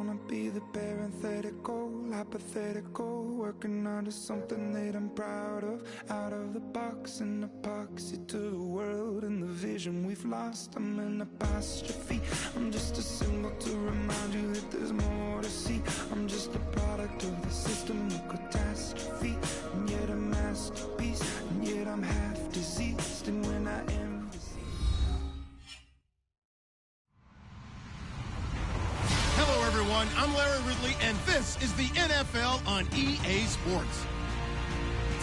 wanna be the parenthetical, hypothetical, working onto something that I'm proud of. Out of the box, an epoxy to the world and the vision we've lost. I'm an apostrophe, I'm just a symbol to remind you that there's more to see. I'm just a product of the system of catastrophe, and yet a masterpiece, and yet I'm half diseased. And when I am I'm Larry Ridley, and this is the NFL on EA Sports.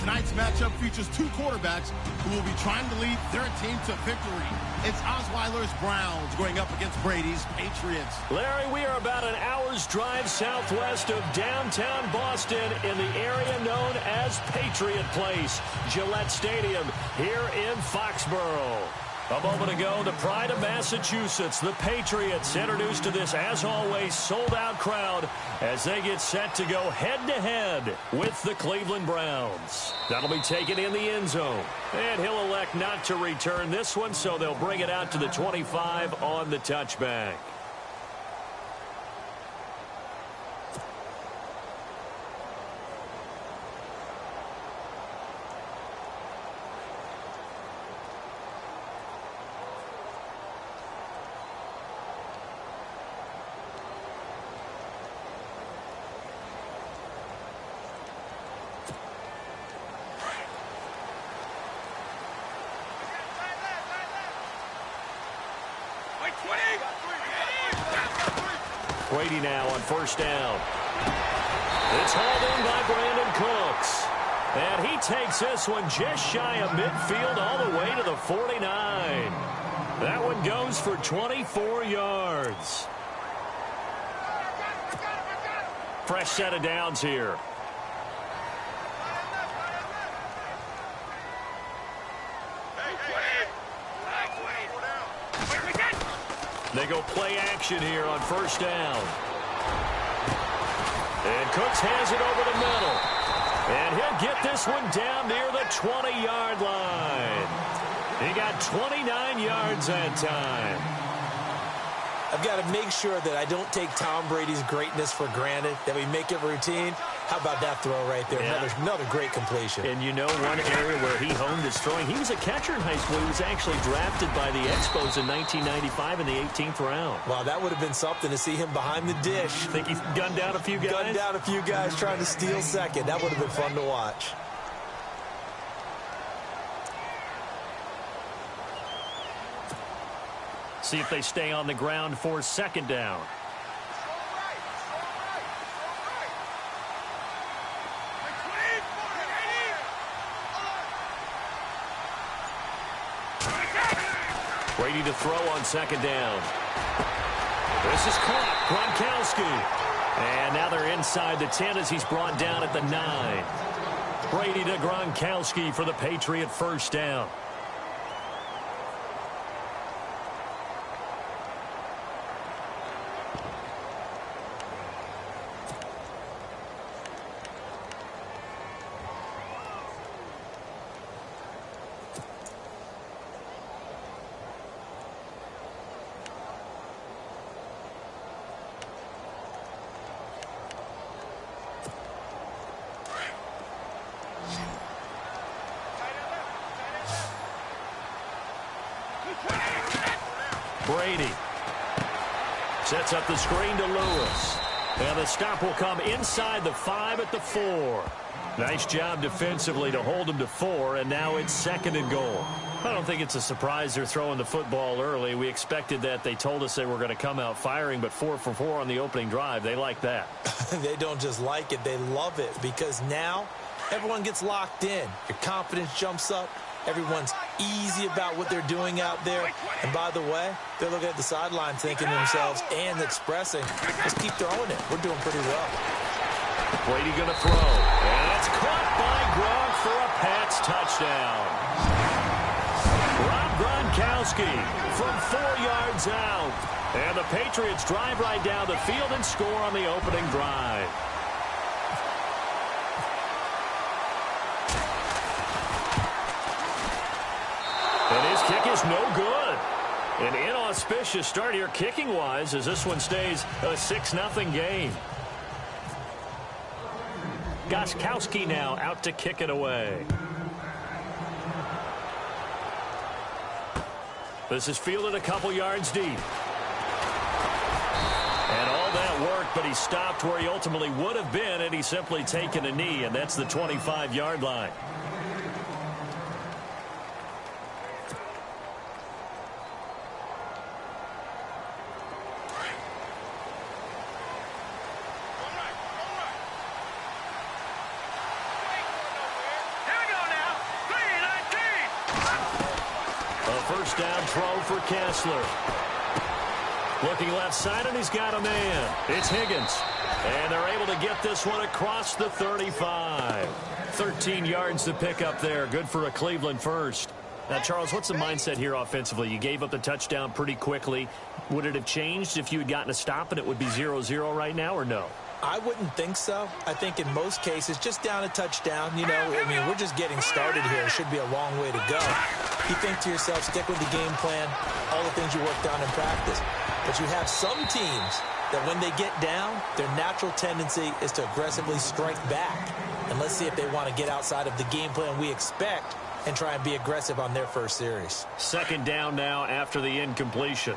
Tonight's matchup features two quarterbacks who will be trying to lead their team to victory. It's Osweiler's Browns going up against Brady's Patriots. Larry, we are about an hour's drive southwest of downtown Boston in the area known as Patriot Place, Gillette Stadium, here in Foxborough. A moment ago, the pride of Massachusetts, the Patriots, introduced to this, as always, sold-out crowd as they get set to go head-to-head with the Cleveland Browns. That'll be taken in the end zone. And he'll elect not to return this one, so they'll bring it out to the 25 on the touchback. Brady now on first down. It's hauled in by Brandon Cooks. And he takes this one just shy of midfield all the way to the 49. That one goes for 24 yards. Fresh set of downs here. They go play action here on first down. And Cooks has it over the middle. And he'll get this one down near the 20-yard line. He got 29 yards that time. I've got to make sure that I don't take Tom Brady's greatness for granted, that we make it routine. How about that throw right there? Yeah. Another great completion. And you know one area where he honed his throwing, he was a catcher in high school. He was actually drafted by the Expos in 1995 in the 18th round. Wow, that would have been something to see him behind the dish. Think he gunned down a few guys? Gunned down a few guys trying to steal second. That would have been fun to watch. See if they stay on the ground for second down. Brady to throw on second down. This is caught. Gronkowski. And now they're inside the 10 as he's brought down at the 9. Brady to Gronkowski for the Patriot first down. Brady sets up the screen to Lewis. And the stop will come inside the 5 at the 4. Nice job defensively to hold him to 4, and now it's second and goal. I don't think it's a surprise they're throwing the football early. We expected that. They told us they were going to come out firing, but 4 for 4 on the opening drive. They like that. They don't just like it, they love it, because now everyone gets locked in. Your confidence jumps up. Everyone's easy about what they're doing out there. And by the way, they're looking at the sideline thinking to themselves and expressing, let's keep throwing it. We're doing pretty well. Brady going to throw. And it's caught by Gronk for a Pats touchdown. Rob Gronkowski from 4 yards out. And the Patriots drive right down the field and score on the opening drive. And his kick is no good. An inauspicious start here kicking-wise as this one stays a 6-0 game. Gostkowski now out to kick it away. This is fielded a couple yards deep. And all that work, but he stopped where he ultimately would have been, and he's simply taken a knee, and that's the 25-yard line. First down throw for Kessler. Looking left side, and he's got a man. It's Higgins. And they're able to get this one across the 35. 13 yards to pick up there. Good for a Cleveland first. Now, Charles, what's the mindset here offensively? You gave up the touchdown pretty quickly. Would it have changed if you had gotten a stop and it would be 0-0 right now, or no? I wouldn't think so. I think in most cases, just down a touchdown, you know, I mean, we're just getting started here. It should be a long way to go. You think to yourself, stick with the game plan, all the things you worked on in practice. But you have some teams that when they get down, their natural tendency is to aggressively strike back. And let's see if they want to get outside of the game plan we expect and try and be aggressive on their first series. Second down now after the incompletion.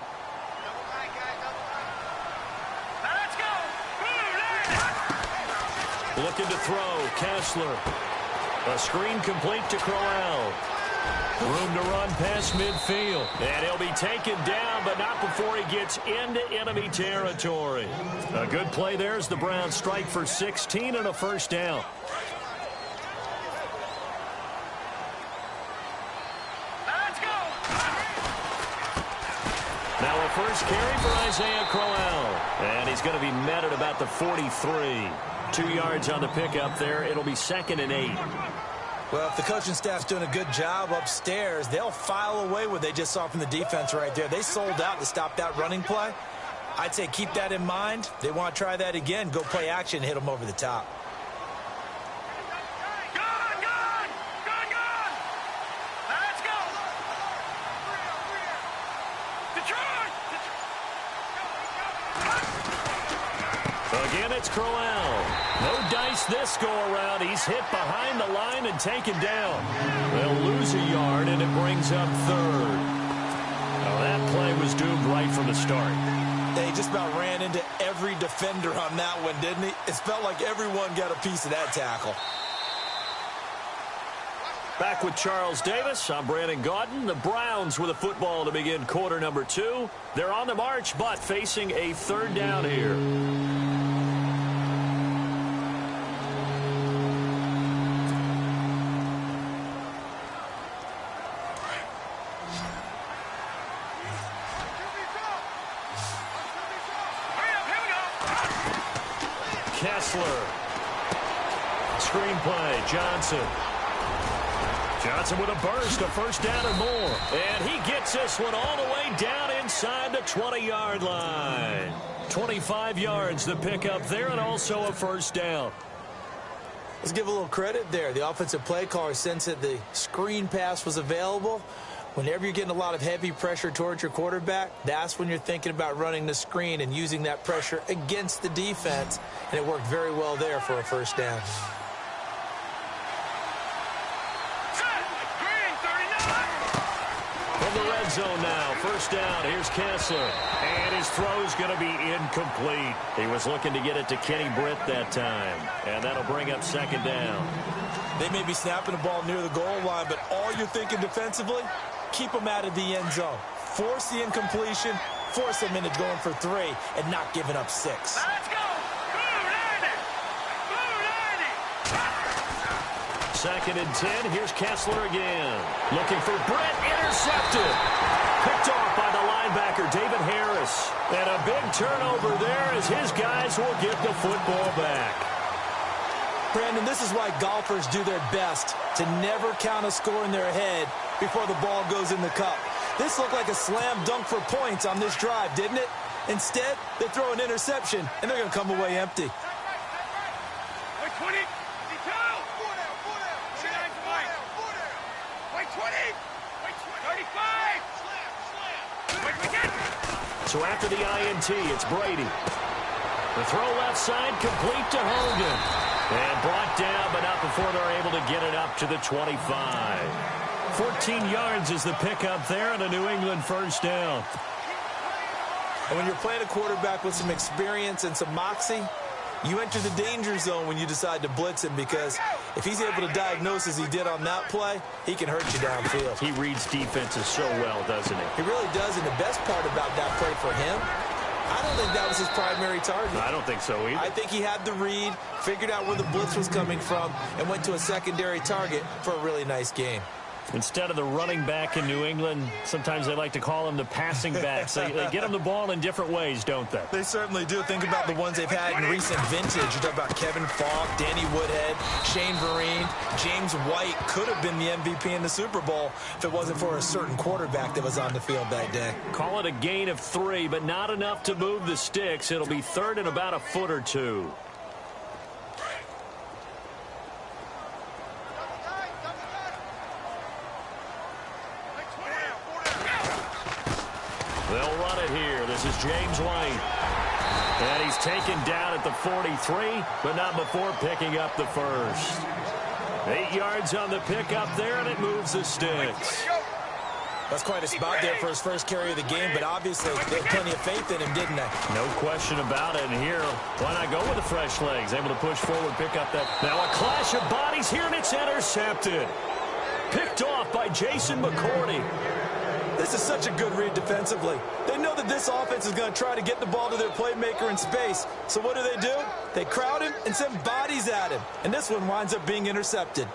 Looking to throw, Kessler. A screen complete to Crowell. Room to run past midfield. And he'll be taken down, but not before he gets into enemy territory. A good play there as the Browns strike for 16 and a first down. Let's go! Now a first carry for Isaiah Crowell. And he's going to be met at about the 43. 2 yards on the pickup there. It'll be 2nd and 8. Well, if the coaching staff's doing a good job upstairs, they'll file away what they just saw from the defense right there. They sold out to stop that running play. I'd say keep that in mind. They want to try that again. Go play action, hit them over the top. Let's go! Detroit! Again, it's Crowell. No dice this go-around. He's hit behind the line and taken down. They'll lose a yard, and it brings up 3rd. Now, that play was doomed right from the start. They just about ran into every defender on that one, didn't he? It felt like everyone got a piece of that tackle. Back with Charles Davis. I'm Brandon Gaudin. The Browns with a football to begin quarter number 2. They're on the march, but facing a 3rd down here. Kessler. Screenplay, Johnson. Johnson with a burst, a first down and more. And he gets this one all the way down inside the 20-yard line. 25 yards the pickup there, and also a first down. Let's give a little credit there. The offensive play caller sensed that the screen pass was available. Whenever you're getting a lot of heavy pressure towards your quarterback, that's when you're thinking about running the screen and using that pressure against the defense. And it worked very well there for a first down. From the red zone now, first down, here's Kessler. And his throw's going to be incomplete. He was looking to get it to Kenny Britt that time. And that'll bring up 2nd down. They may be snapping the ball near the goal line, but all you're thinking defensively, keep them out of the end zone. Force the incompletion, force them into going for 3, and not giving up 6. Let's go! Second and 10. Here's Kessler again. Looking for Britt. Intercepted. Picked off by the linebacker, David Harris. And a big turnover there as his guys will get the football back. Brandon, this is why golfers do their best to never count a score in their head before the ball goes in the cup. This looked like a slam dunk for points on this drive, didn't it? Instead, they throw an interception, and they're going to come away empty. Wait, 20! 35! Wait, So after the INT, it's Brady. The throw left side, complete to Hogan. And brought down, but not before they're able to get it up to the 25. 14 yards is the pickup there, and a New England first down. And when you're playing a quarterback with some experience and some moxie, you enter the danger zone when you decide to blitz him, because if he's able to diagnose as he did on that play, he can hurt you downfield. He reads defenses so well, doesn't he? He really does, and the best part about that play for him, I don't think that was his primary target. I don't think so either. I think he had the read, figured out where the blitz was coming from, and went to a secondary target for a really nice game. Instead of the running back in New England, sometimes they like to call him the passing backs. They get him the ball in different ways, don't they? They certainly do. Think about the ones they've had in recent vintage. You talk about Kevin Falk, Danny Woodhead, Shane Vereen, James White could have been the MVP in the Super Bowl if it wasn't for a certain quarterback that was on the field that day. Call it a gain of 3, but not enough to move the sticks. It'll be third and about a foot or two. They'll run it here. This is James White. And he's taken down at the 43, but not before picking up the first. 8 yards on the pickup there, and it moves the sticks. That's quite a spot there for his first carry of the game, but obviously they had plenty of faith in him, didn't they? No question about it. And here, why not go with the fresh legs? Able to push forward, pick up that. Now a clash of bodies here, and it's intercepted. Picked off by Jason McCourty. This is such a good read defensively. They know that this offense is going to try to get the ball to their playmaker in space. So what do? They crowd him and send bodies at him. And this one winds up being intercepted.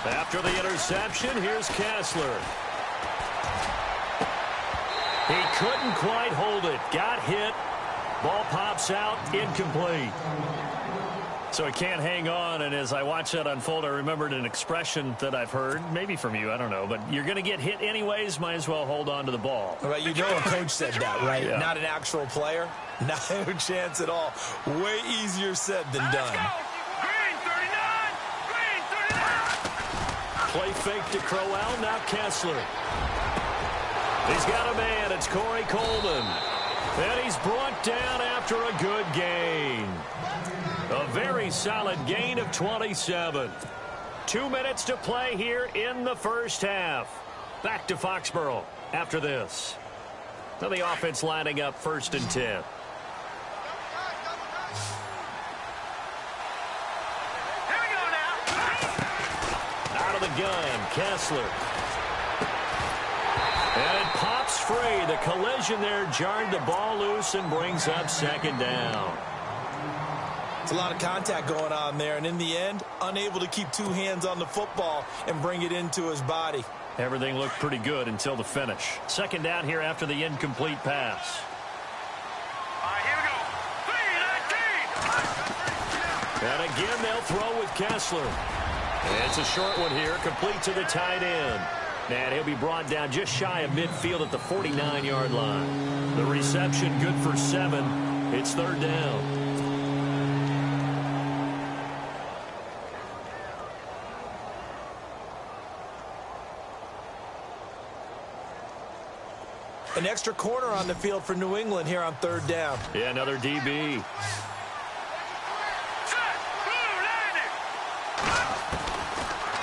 After the interception, here's Kessler. He couldn't quite hold it. Got hit. Ball pops out. Incomplete. So he can't hang on, and as I watched that unfold, I remembered an expression that I've heard, maybe from you, I don't know, but you're going to get hit anyways, might as well hold on to the ball. Right, you know a coach said that, right? Yeah. Not an actual player. No chance at all. Way easier said than done. Play fake to Crowell, now Kessler. He's got a man, it's Corey Coleman. And he's brought down after a good gain. A very solid gain of 27. 2 minutes to play here in the first half. Back to Foxborough after this. So the offense lining up 1st and 10. Gun, Kessler. And it pops free. The collision there jarred the ball loose and brings up 2nd down. It's a lot of contact going on there, and in the end, unable to keep 2 hands on the football and bring it into his body. Everything looked pretty good until the finish. 2nd down here after the incomplete pass. Here we go. And again, they'll throw with Kessler. It's a short one here, complete to the tight end. And he'll be brought down just shy of midfield at the 49-yard line. The reception good for 7. It's 3rd down. An extra corner on the field for New England here on 3rd down. Yeah, another DB.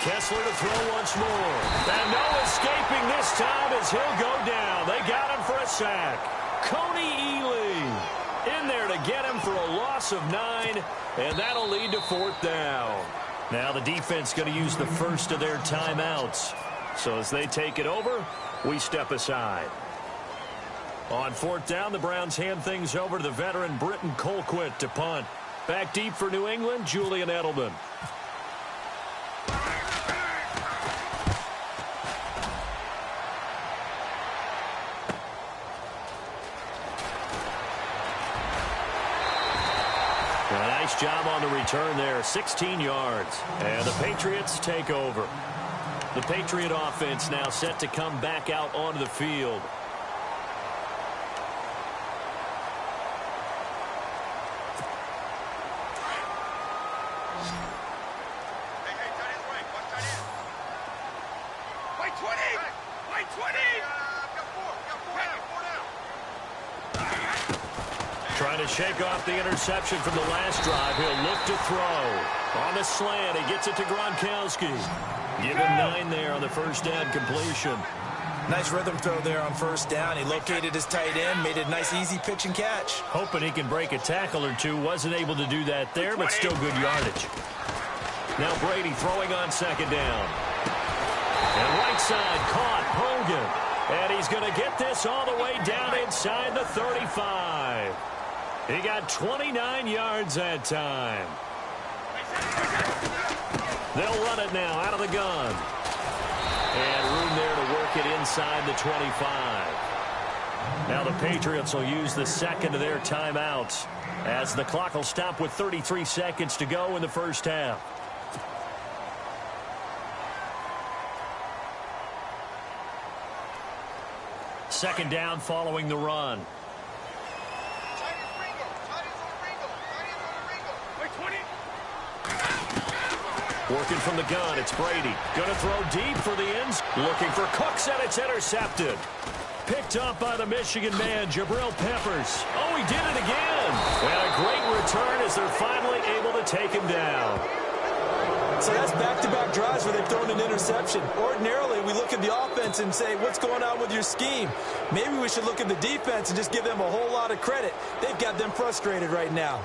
Kessler to throw once more. And no escaping this time as he'll go down. They got him for a sack. Coney Ely in there to get him for a loss of 9, and that'll lead to 4th down. Now the defense going to use the first of their timeouts. So as they take it over, we step aside. On 4th down, the Browns hand things over to the veteran Britton Colquitt to punt. Back deep for New England, Julian Edelman. Nice job on the return there, 16 yards. And the Patriots take over. The Patriot offense now set to come back out onto the field. shake off the interception from the last drive. He'll look to throw. On the slant, he gets it to Gronkowski. Give him 9 there on the first down completion. Nice rhythm throw there on first down. He located his tight end, made it a nice easy pitch and catch. Hoping he can break a tackle or two. Wasn't able to do that there, but still good yardage. Now Brady throwing on second down. And right side caught Hogan. And he's going to get this all the way down inside the 35. He got 29 yards that time. They'll run it now out of the gun. And room there to work it inside the 25. Now the Patriots will use the second of their timeouts as the clock will stop with 33 seconds to go in the first half. Second down following the run. Working from the gun, it's Brady. Going to throw deep for the ends. Looking for Cooks, and it's intercepted. Picked up by the Michigan man, Jabril Peppers. Oh, he did it again. And a great return as they're finally able to take him down. So that's back-to-back drives where they've thrown an interception. Ordinarily, we look at the offense and say, what's going on with your scheme? Maybe we should look at the defense and just give them a whole lot of credit. They've got them frustrated right now.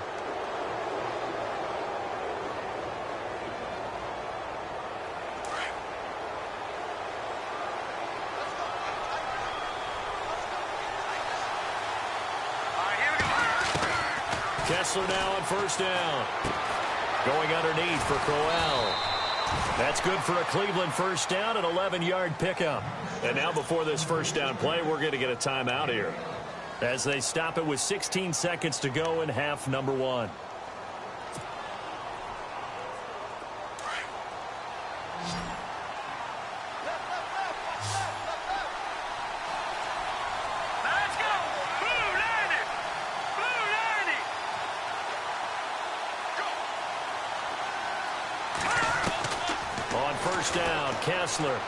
Kessler now on first down. Going underneath for Crowell. That's good for a Cleveland first down, an 11-yard pickup. And now before this first down play, we're going to get a timeout here as they stop it with 16 seconds to go in half number 1. Down, Kessler.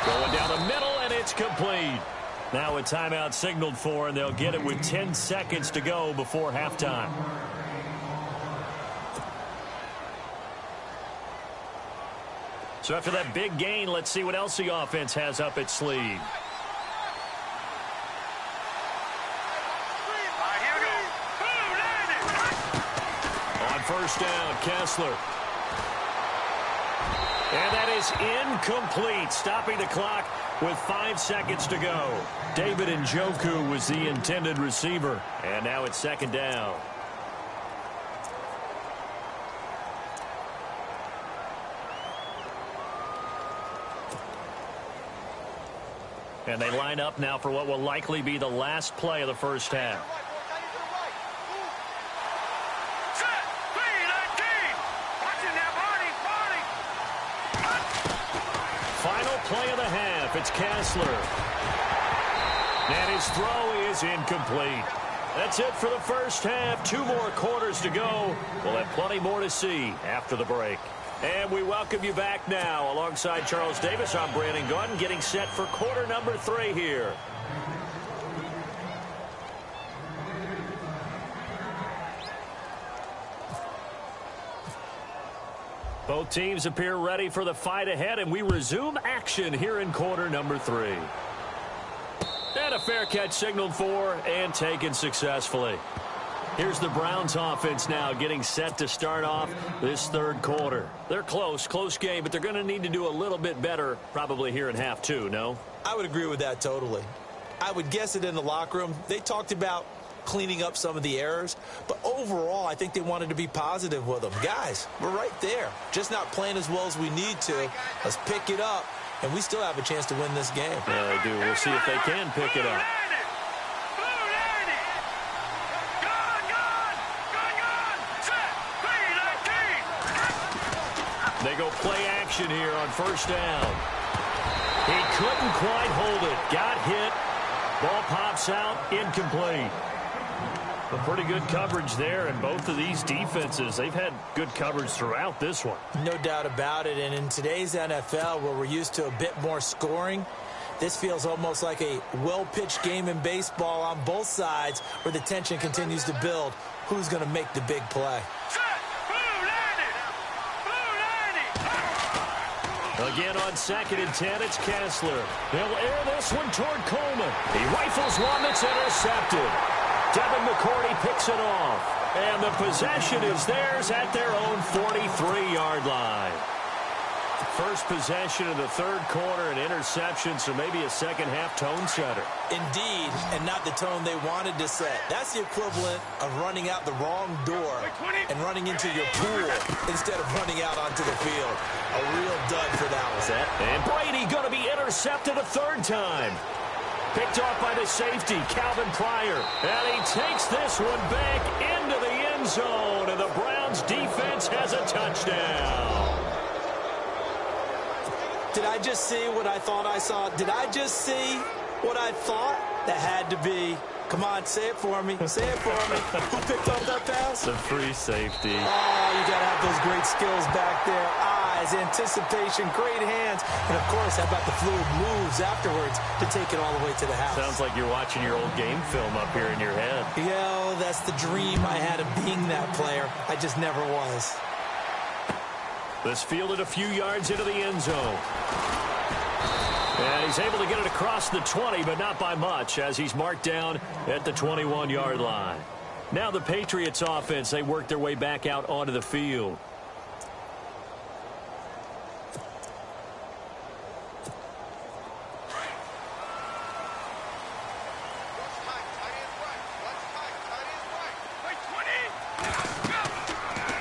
Going down the middle, and it's complete. Now a timeout signaled for, and they'll get it with 10 seconds to go before halftime. So after that big gain, let's see what else the offense has up its sleeve. On first down, Kessler. And that is incomplete, stopping the clock with 5 seconds to go. David Njoku was the intended receiver. And now it's second down. And they line up now for what will likely be the last play of the first half. Play of the half. It's Kessler. And his throw is incomplete. That's it for the first half. 2 more quarters to go. We'll have plenty more to see after the break. And we welcome you back now. Alongside Charles Davis, I'm Brandon Gordon, getting set for quarter number 3 here. Both teams appear ready for the fight ahead, and we resume action here in quarter number 3. And a fair catch signaled for and taken successfully. Here's the Browns offense now getting set to start off this third quarter. They're close game, but they're going to need to do a little bit better probably here in half 2, no? I would agree with that totally. I would guess it in the locker room. They talked about cleaning up some of the errors, but overall I think they wanted to be positive with them. Guys, we're right there, just not playing as well as we need to. Let's pick it up, and we still have a chance to win this game. Yeah, they do. We'll see if they can pick it up. They go play action here on first down. He couldn't quite hold it. Got hit. Ball pops out. Incomplete. But pretty good coverage there, and both of these defenses, they've had good coverage throughout this one. No doubt about it, and in today's NFL, where we're used to a bit more scoring, This feels almost like a well-pitched game in baseball on both sides where the tension continues to build. Who's going to make the big play? Again on 2nd and 10, it's Kessler. He'll air this one toward Coleman. He rifles one that's intercepted. Devin McCourty picks it off. And the possession is theirs at their own 43-yard line. First possession of the third quarter, an interception, so maybe a second-half tone setter. Indeed, and not the tone they wanted to set. That's the equivalent of running out the wrong door and running into your pool instead of running out onto the field. A real dud for that one. And Brady going to be intercepted a third time. Picked off by the safety, Calvin Pryor. And he takes this one back into the end zone, and the Browns defense has a touchdown. Did I just see what I thought I saw? Did I just see what I thought? That had to be. Come on, say it for me. Say it for me. Who picked up that pass? The free safety. Oh, you got to have those great skills back there. Eyes, anticipation, great hands. And, of course, how about the fluid moves afterwards to take it all the way to the house? Sounds like you're watching your old game film up here in your head. Yeah, that's the dream I had of being that player. I just never was. This fielded a few yards into the end zone. And he's able to get it across the 20, but not by much, as he's marked down at the 21-yard line. Now the Patriots offense, they work their way back out onto the field.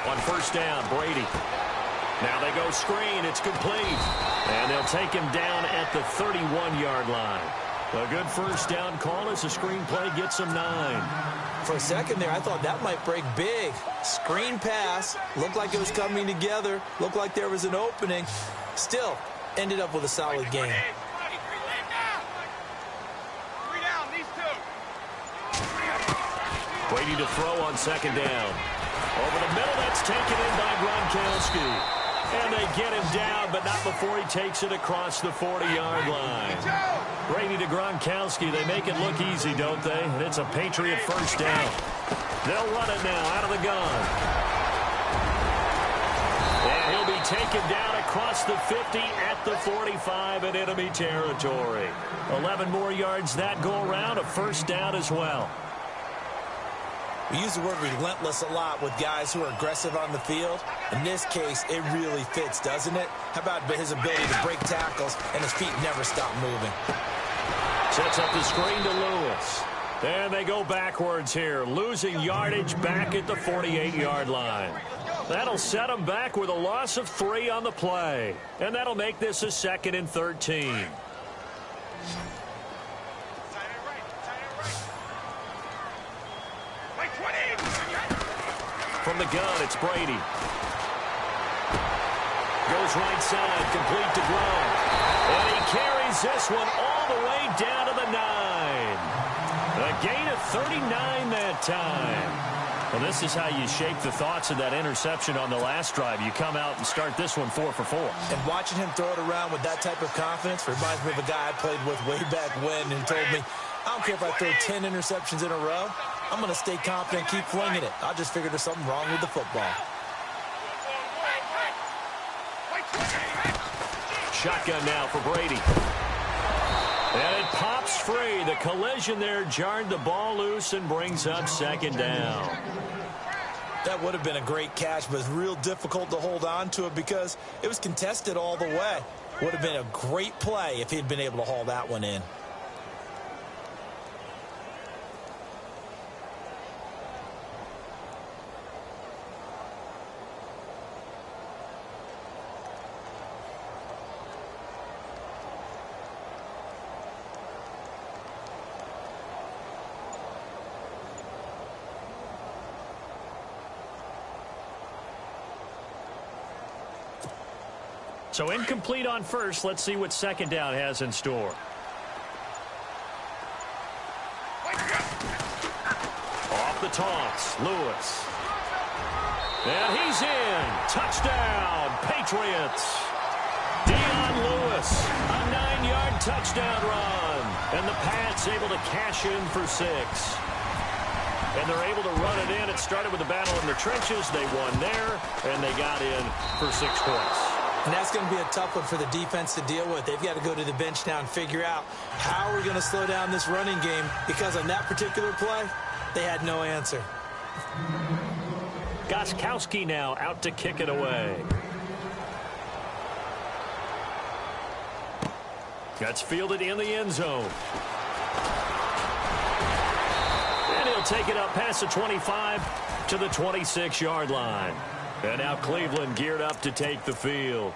On first down, Brady. Now they go screen. It's complete. And they'll take him down at the 31-yard line. A good first down call as the screen play gets him 9. For a second there, I thought that might break big. Screen pass. Looked like it was coming together. Looked like there was an opening. Still, ended up with a solid game. Brady to throw on second down. Over the middle, that's taken in by Gronkowski. And they get him down, but not before he takes it across the 40-yard line. Brady to Gronkowski. They make it look easy, don't they? And it's a Patriot first down. They'll run it now out of the gun. And he'll be taken down across the 50 at the 45 in enemy territory. 11 more yards that go around, a first down as well. We use the word relentless a lot with guys who are aggressive on the field. In this case, it really fits, doesn't it? How about his ability to break tackles and his feet never stop moving? Sets up the screen to Lewis. And they go backwards here, losing yardage back at the 48-yard line. That'll set them back with a loss of 3 on the play. And that'll make this a 2nd and 13. From the gun, it's Brady. Goes right side, complete to Gronk. And he carries this one all the way down to the 9. A gain of 39 that time. Well, this is how you shape the thoughts of that interception on the last drive. You come out and start this one 4 for 4. And watching him throw it around with that type of confidence reminds me of a guy I played with way back when who told me, I don't care if I throw 10 interceptions in a row. I'm going to stay confident and keep flinging it. I just figured there's something wrong with the football. Shotgun now for Brady. And it pops free. The collision there jarred the ball loose and brings up second down. That would have been a great catch, but it's real difficult to hold on to it because it was contested all the way. Would have been a great play if he'd been able to haul that one in. So incomplete on first. Let's see what second down has in store. Off the toss, Lewis. And he's in. Touchdown, Patriots. Lewis, a 9-yard touchdown run. And the Pats able to cash in for 6. And they're able to run it in. It started with a battle in the trenches. They won there, and they got in for 6 points. And that's going to be a tough one for the defense to deal with. They've got to go to the bench now and figure out how we're going to slow down this running game, because on that particular play, they had no answer. Gostkowski now out to kick it away. That's fielded in the end zone. And he'll take it up past the 25 to the 26-yard line. And now Cleveland geared up to take the field.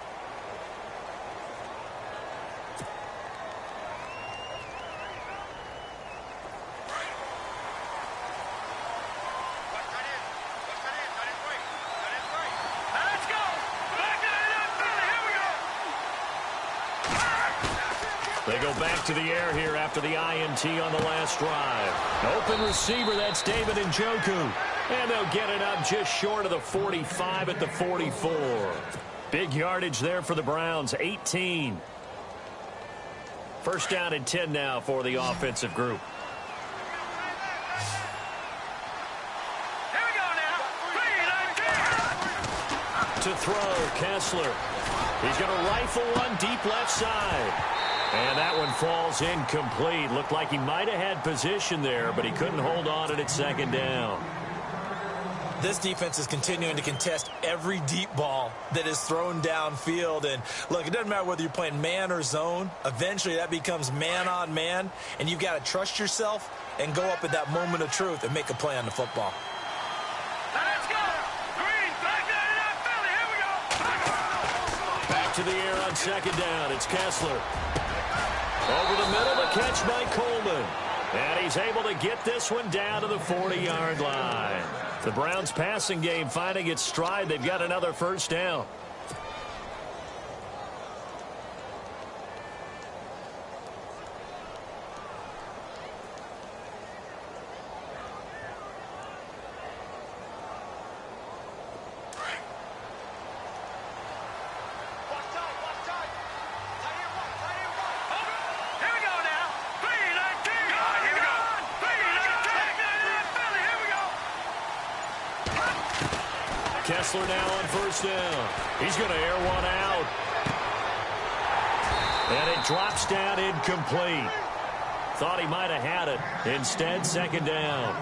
They go back to the air here after the INT on the last drive. Open receiver, that's David Njoku. And they'll get it up just short of the 45 at the 44. Big yardage there for the Browns, 18. First down and 10 now for the offensive group. Here we go now. To throw, Kessler. He's going to rifle one deep left side. And that one falls incomplete. Looked like he might have had position there, but he couldn't hold on to it at second down. This defense is continuing to contest every deep ball that is thrown downfield. And, look, it doesn't matter whether you're playing man or zone. Eventually that becomes man on man, and you've got to trust yourself and go up at that moment of truth and make a play on the football. Let's go. Green, back Philly. Here we go. Back to the air on second down. It's Kessler. Over the middle, the catch by Coleman. And he's able to get this one down to the 40-yard line. The Browns passing game finding its stride. They've got another first down. Kessler now on first down. He's going to air one out. And it drops down incomplete. Thought he might have had it. Instead, second down.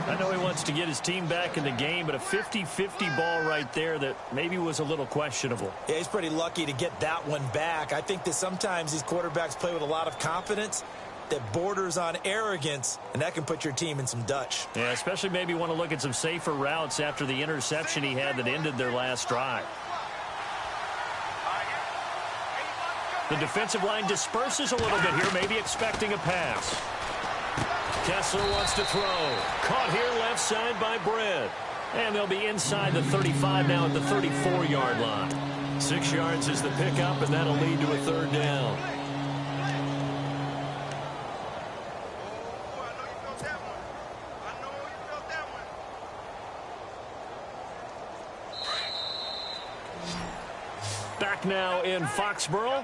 I know he wants to get his team back in the game, but a 50-50 ball right there that maybe was a little questionable. Yeah, he's pretty lucky to get that one back. I think that sometimes these quarterbacks play with a lot of confidence that borders on arrogance, and that can put your team in some Dutch. Yeah, especially maybe want to look at some safer routes after the interception he had that ended their last drive. The defensive line disperses a little bit here, maybe expecting a pass. Kessler wants to throw. Caught here left side by Britt. And they'll be inside the 35 now at the 34-yard line. 6 yards is the pickup, and that'll lead to a third down. Back now in Foxborough.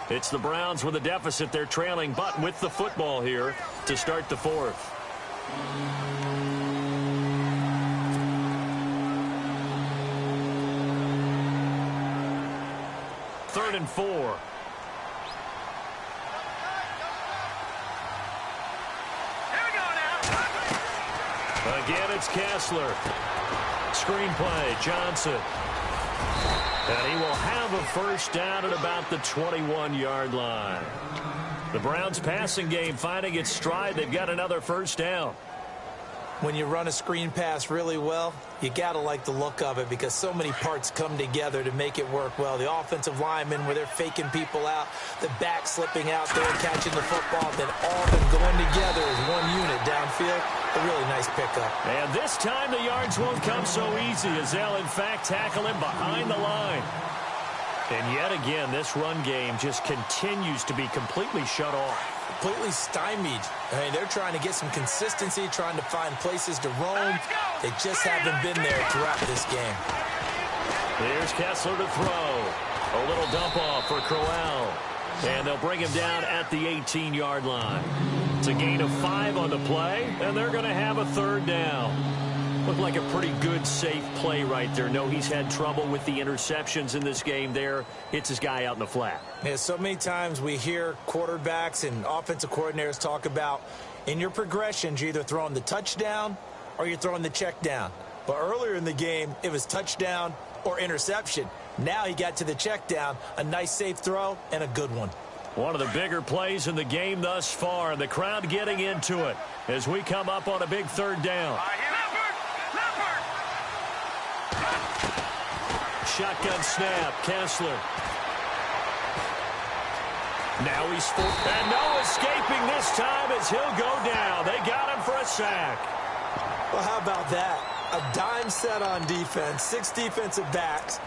It's the Browns with a deficit. They're trailing, but with the football here to start the fourth. Third and 4. Again, it's Kessler. Screenplay, Johnson. And he will have a first down at about the 21-yard line. The Browns passing game finding its stride. They've got another first down. When you run a screen pass really well, you got to like the look of it because so many parts come together to make it work well. The offensive linemen where they're faking people out, the back slipping out there, catching the football, then all of them going together as one unit downfield. A really nice pickup. And this time the yards won't come so easy as they'll, in fact, tackle him behind the line. And yet again, this run game just continues to be completely shut off. Completely stymied. I mean, they're trying to get some consistency, trying to find places to roam. They just haven't been there throughout this game. Here's Kessler to throw. A little dump off for Crowell. And they'll bring him down at the 18-yard line. It's a gain of 5 on the play, and they're going to have a third down. Looked like a pretty good, safe play right there. No, he's had trouble with the interceptions in this game there. Hits his guy out in the flat. Yeah, so many times we hear quarterbacks and offensive coordinators talk about in your progressions, you're either throwing the touchdown or you're throwing the check down. But earlier in the game, it was touchdown or interception. Now he got to the check down, a nice safe throw, and a good one. One of the bigger plays in the game thus far, and the crowd getting into it as we come up on a big third down. Shotgun snap, Kessler. Now he's full, and no escaping this time as he'll go down. They got him for a sack. Well, how about that? A dime set on defense, 6 defensive backs.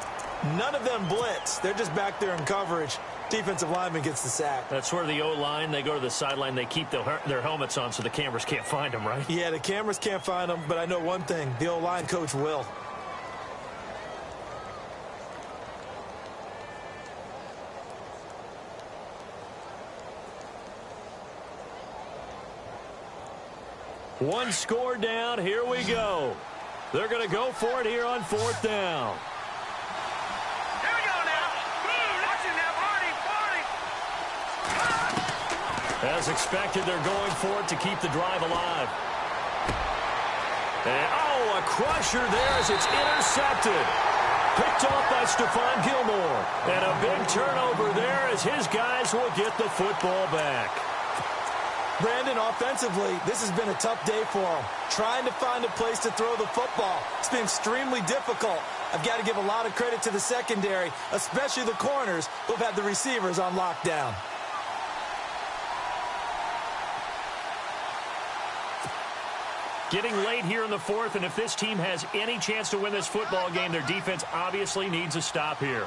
None of them blitz. They're just back there in coverage. Defensive lineman gets the sack. That's where the O-line, they go to the sideline, they keep their helmets on so the cameras can't find them, right? Yeah, the cameras can't find them, but I know one thing. The O-line coach will. One score down. Here we go. They're going to go for it here on 4th down. Here we go now. Watch it now, Barney. As expected, they're going for it to keep the drive alive. And, a crusher there as it's intercepted. Picked off by Stephon Gilmore. And a big turnover there as his guys will get the football back. Brandon, offensively, this has been a tough day for him. Trying to find a place to throw the football. It's been extremely difficult. I've got to give a lot of credit to the secondary, especially the corners who've had the receivers on lockdown. Getting late here in the 4th, and if this team has any chance to win this football game, their defense obviously needs a stop here.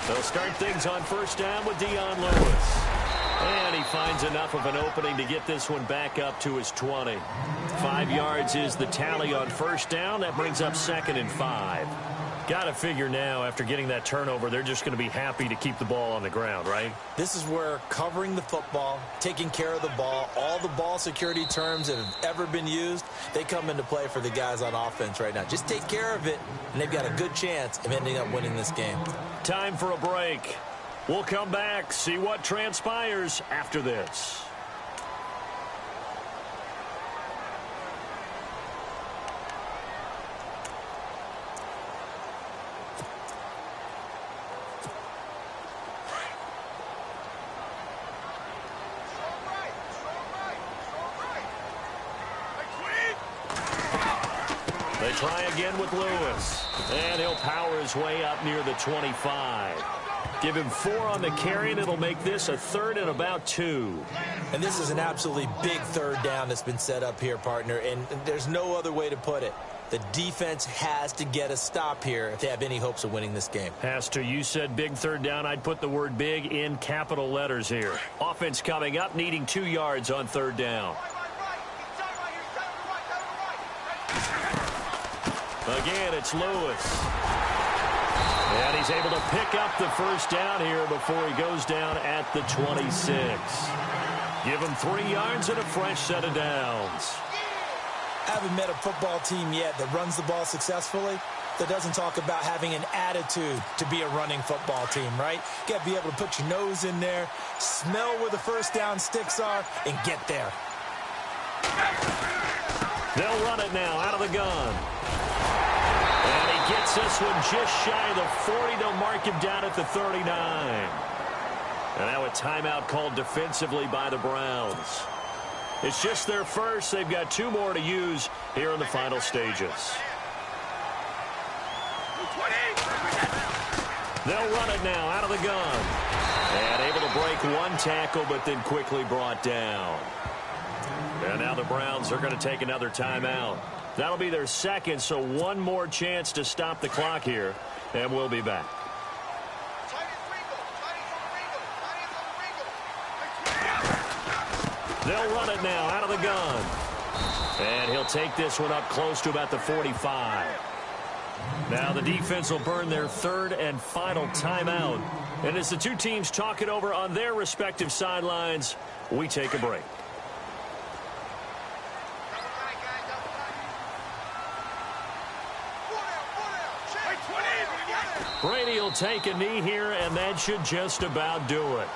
They'll start things on 1st down with Dion Lewis. And he finds enough of an opening to get this one back up to his 20. 5 yards is the tally on 1st down. That brings up 2nd and 5. Got to figure now, after getting that turnover, they're just going to be happy to keep the ball on the ground, right? This is where covering the football, taking care of the ball, all the ball security terms that have ever been used, they come into play for the guys on offense right now. Just take care of it, and they've got a good chance of ending up winning this game. Time for a break. We'll come back, see what transpires after this. They try again with Lewis, and he'll power his way up near the 25. Give him 4 on the carry, and it'll make this a 3rd and about 2. And this is an absolutely big 3rd down that's been set up here, partner, and there's no other way to put it. The defense has to get a stop here if they have any hopes of winning this game. Has to. You said big 3rd down. I'd put the word big in capital letters here. Offense coming up, needing 2 yards on 3rd down. Again, it's Lewis. And he's able to pick up the 1st down here before he goes down at the 26. Give him 3 yards and a fresh set of downs. I haven't met a football team yet that runs the ball successfully that doesn't talk about having an attitude to be a running football team, right? You got to be able to put your nose in there, smell where the 1st down sticks are, and get there. They'll run it now out of the gun. And he gets this one just shy of the 40. They'll mark him down at the 39. And now a timeout called defensively by the Browns. It's just their first. They've got 2 more to use here in the final stages. They'll run it now out of the gun. And able to break 1 tackle, but then quickly brought down. And now the Browns are going to take another timeout. That'll be their 2nd, so 1 more chance to stop the clock here, and we'll be back. They'll run it now out of the gun. And he'll take this one up close to about the 45. Now the defense will burn their third and final timeout. And as the two teams talk it over on their respective sidelines, we take a break. Brady will take a knee here, and that should just about do it.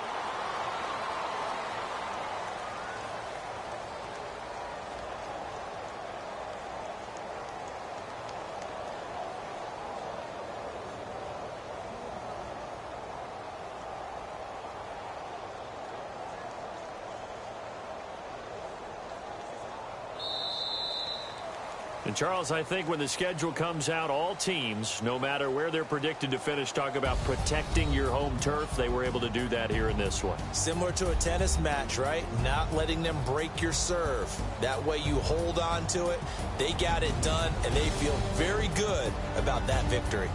And Charles, I think when the schedule comes out, all teams, no matter where they're predicted to finish, talk about protecting your home turf. They were able to do that here in this one. Similar to a tennis match, right? Not letting them break your serve. That way you hold on to it. They got it done, and they feel very good about that victory.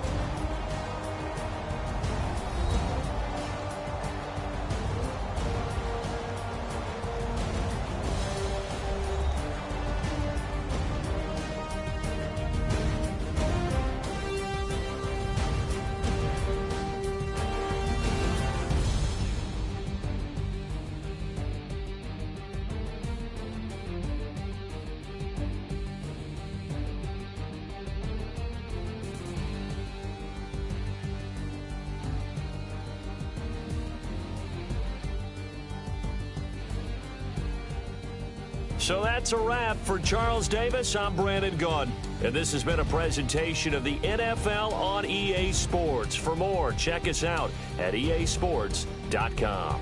So that's a wrap for Charles Davis. I'm Brandon Gunn, and this has been a presentation of the NFL on EA Sports. For more, check us out at easports.com.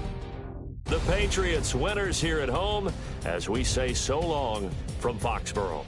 The Patriots winners here at home as we say so long from Foxborough.